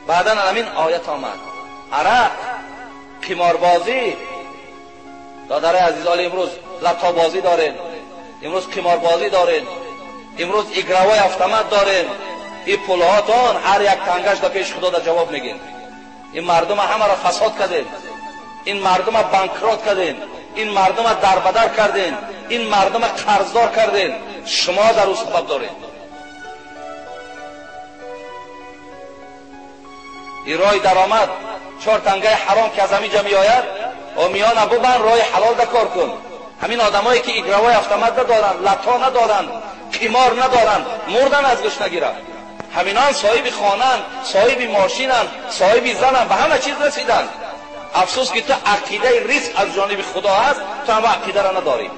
بعدا همین آیت آمد عرق، قماربازی. دادره عزیزان امروز لپتاپ بازی دارین، امروز قماربازی دارین، امروز ایگراوای автомат دارین. این پولهاتون هر یک تنگش در پیش خدا در جواب میگین. این مردم همه را فساد کردین، این مردم را بانکرات کردین، این مردم را دربدر کردین، این مردم را قرضدار کردین. شما در او سبب دارین. این راه درآمد 4 تنگه حرام که از همینجا میآید و میان ابو بن راه حلال دا کار کن. همین آدمایی که ایگراوای автомат ندارن، لتا ندارن، قمار ندارن، مردن از گوش نگیرن. همینان صاحب خانن، صاحب ماشینن، صاحب زنن، به همه چیز رسیدن. افسوس که تو عقیده ریسک از جانب خدا هست، تو هم عقیده را نداری.